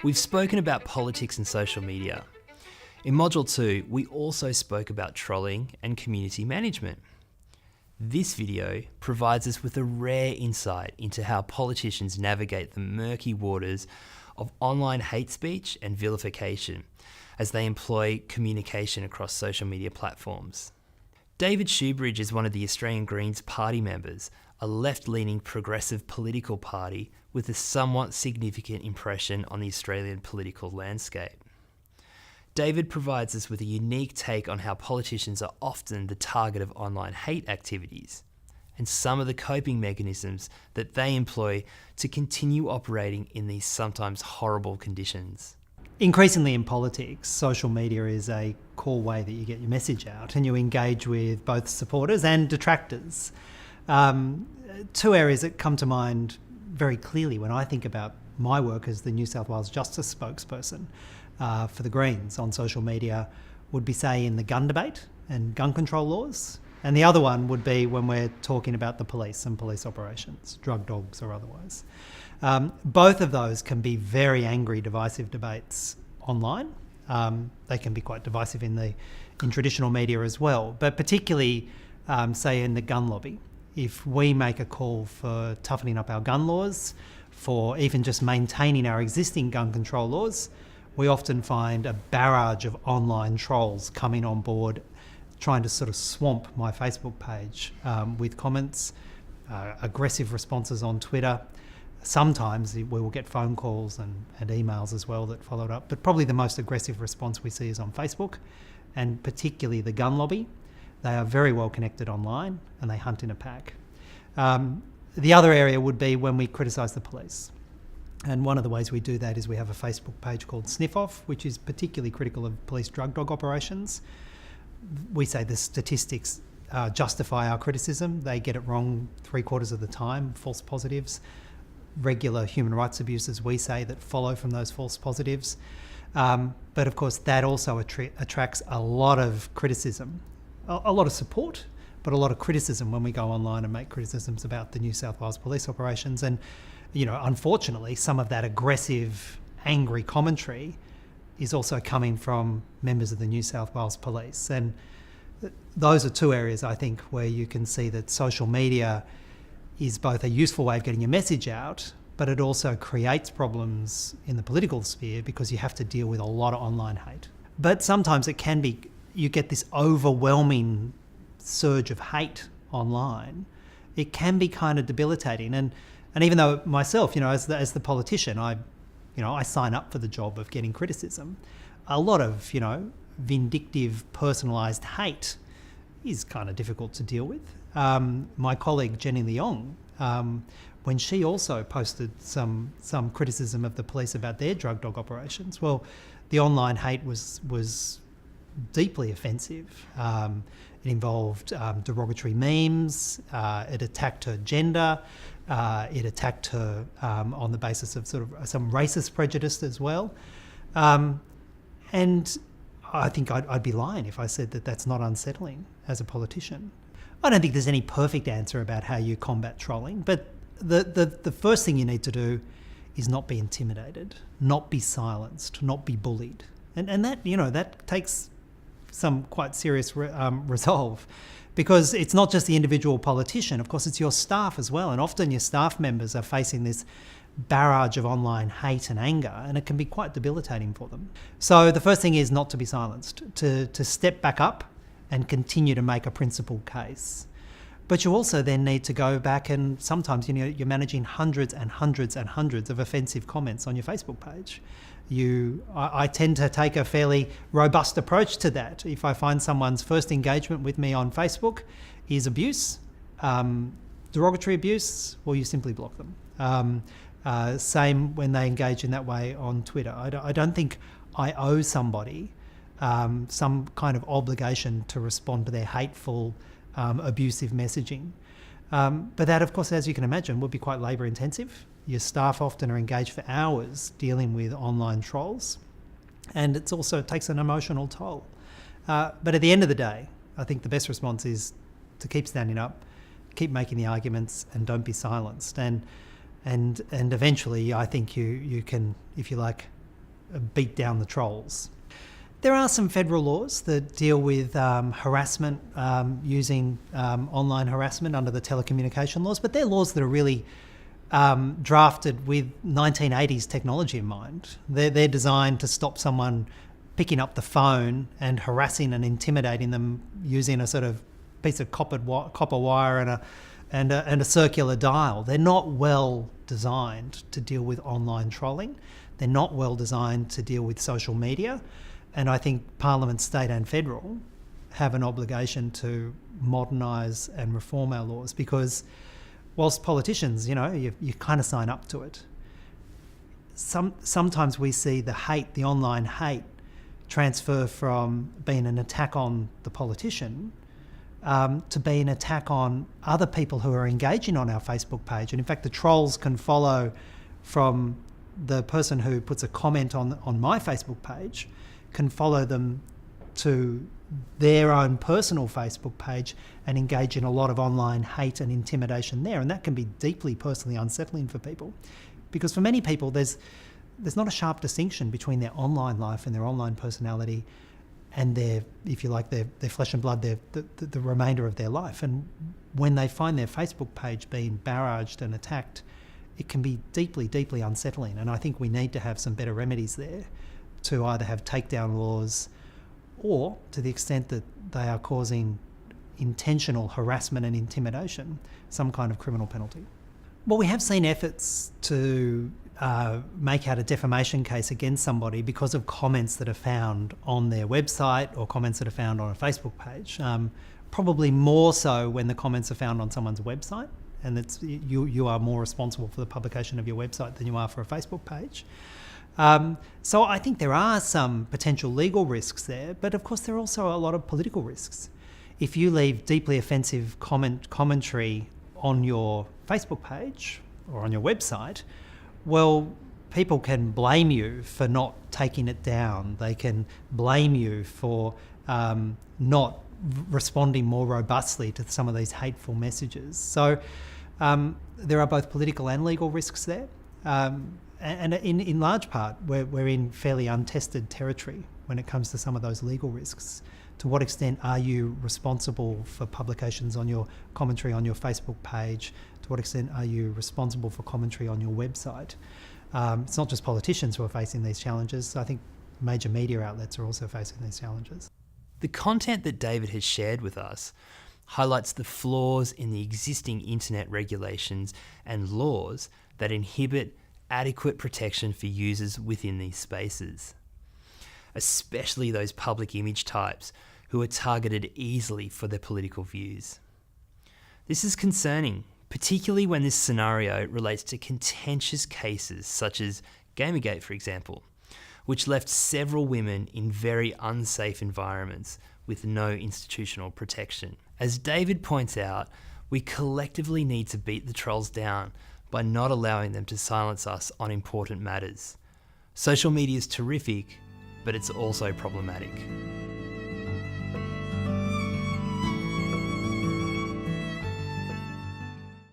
We've spoken about politics and social media. In Module 2, we also spoke about trolling and community management. This video provides us with a rare insight into how politicians navigate the murky waters of online hate speech and vilification as they employ communication across social media platforms. David Shoebridge is one of the Australian Greens party members, a left-leaning progressive political party with a somewhat significant impression on the Australian political landscape. David provides us with a unique take on how politicians are often the target of online hate activities and some of the coping mechanisms that they employ to continue operating in these sometimes horrible conditions. Increasingly in politics, social media is a core way that you get your message out and you engage with both supporters and detractors. Two areas that come to mind very clearly when I think about my work as the New South Wales Justice spokesperson for the Greens on social media would be, say, in the gun debate and gun control laws. And the other one would be when we're talking about the police and police operations, drug dogs or otherwise. Both of those can be very angry, divisive debates online. They can be quite divisive in traditional media as well, but particularly, say, in the gun lobby. If we make a call for toughening up our gun laws, for even just maintaining our existing gun control laws, we often find a barrage of online trolls coming on board, trying to sort of swamp my Facebook page with comments, aggressive responses on Twitter. Sometimes we will get phone calls and emails as well that followed up, but probably the most aggressive response we see is on Facebook, and particularly the gun lobby. They are very well connected online and they hunt in a pack. The other area would be when we criticise the police. And one of the ways we do that is we have a Facebook page called Sniff Off, which is particularly critical of police drug dog operations. We say the statistics justify our criticism. They get it wrong 3/4 of the time, false positives, regular human rights abuses, we say, that follow from those false positives. But of course, that also attracts a lot of criticism, a lot of support, but a lot of criticism when we go online and make criticisms about the New South Wales police operations. And, you know, unfortunately, some of that aggressive, angry commentary is also coming from members of the New South Wales Police. And those are two areas, I think, where you can see that social media is both a useful way of getting your message out, but it also creates problems in the political sphere because you have to deal with a lot of online hate. But sometimes it can be, you get this overwhelming surge of hate online. It can be kind of debilitating. And even though myself, you know, as the politician, I sign up for the job of getting criticism, a lot of, you know, vindictive, personalised hate is kind of difficult to deal with. My colleague Jenny Leong, when she also posted some criticism of the police about their drug dog operations, well, the online hate was deeply offensive. It involved derogatory memes. It attacked her gender. It attacked her on the basis of sort of some racist prejudice as well. And I think I'd be lying if I said that that's not unsettling as a politician. I don't think there's any perfect answer about how you combat trolling, but the first thing you need to do is not be intimidated, not be silenced, not be bullied. And that, you know, that takes some quite serious resolve, because it's not just the individual politician, of course it's your staff as well, and often your staff members are facing this barrage of online hate and anger, and it can be quite debilitating for them. So the first thing is not to be silenced, to step back up and continue to make a principled case. But you also then need to go back, and sometimes, you know, you're managing hundreds and hundreds and hundreds of offensive comments on your Facebook page. I tend to take a fairly robust approach to that. If I find someone's first engagement with me on Facebook is abuse, derogatory abuse, well, you simply block them. Same when they engage in that way on Twitter. I don't think I owe somebody some kind of obligation to respond to their hateful, abusive messaging. But that, of course, as you can imagine, would be quite labour intensive. Your staff often are engaged for hours dealing with online trolls, and it takes an emotional toll. But at the end of the day, I think the best response is to keep standing up, keep making the arguments, and don't be silenced. And eventually, I think you can, if you like, beat down the trolls. There are some federal laws that deal with harassment, using online harassment under the telecommunication laws, but they're laws that are really drafted with 1980s technology in mind. They're designed to stop someone picking up the phone and harassing and intimidating them using a sort of piece of copper wire and a circular dial. They're not well designed to deal with online trolling. They're not well designed to deal with social media. And I think Parliament, state and federal, have an obligation to modernise and reform our laws, because whilst politicians, you kind of sign up to it, sometimes we see the online hate, transfer from being an attack on the politician to be an attack on other people who are engaging on our Facebook page. And in fact, the trolls can follow from the person who puts a comment on my Facebook page, can follow them to their own personal Facebook page and engage in a lot of online hate and intimidation there. And that can be deeply personally unsettling for people, because for many people there's not a sharp distinction between their online life and their online personality and their, if you like, their flesh and blood, the remainder of their life. And when they find their Facebook page being barraged and attacked, it can be deeply, deeply unsettling. And I think we need to have some better remedies there, to either have takedown laws, or, to the extent that they are causing intentional harassment and intimidation, some kind of criminal penalty. Well, we have seen efforts to make out a defamation case against somebody because of comments that are found on their website or comments that are found on a Facebook page. Probably more so when the comments are found on someone's website, and it's, you are more responsible for the publication of your website than you are for a Facebook page. So I think there are some potential legal risks there, but of course there are also a lot of political risks. If you leave deeply offensive commentary on your Facebook page or on your website, well, people can blame you for not taking it down. They can blame you for not responding more robustly to some of these hateful messages. So there are both political and legal risks there. And in large part, we're in fairly untested territory when it comes to some of those legal risks. To what extent are you responsible for publications on your commentary on your Facebook page? To what extent are you responsible for commentary on your website? It's not just politicians who are facing these challenges. I think major media outlets are also facing these challenges. The content that David has shared with us highlights the flaws in the existing internet regulations and laws that inhibit adequate protection for users within these spaces, especially those public image types who are targeted easily for their political views. This is concerning, particularly when this scenario relates to contentious cases such as Gamergate, for example, which left several women in very unsafe environments with no institutional protection. As David points out, we collectively need to beat the trolls down by not allowing them to silence us on important matters. Social media is terrific, but it's also problematic.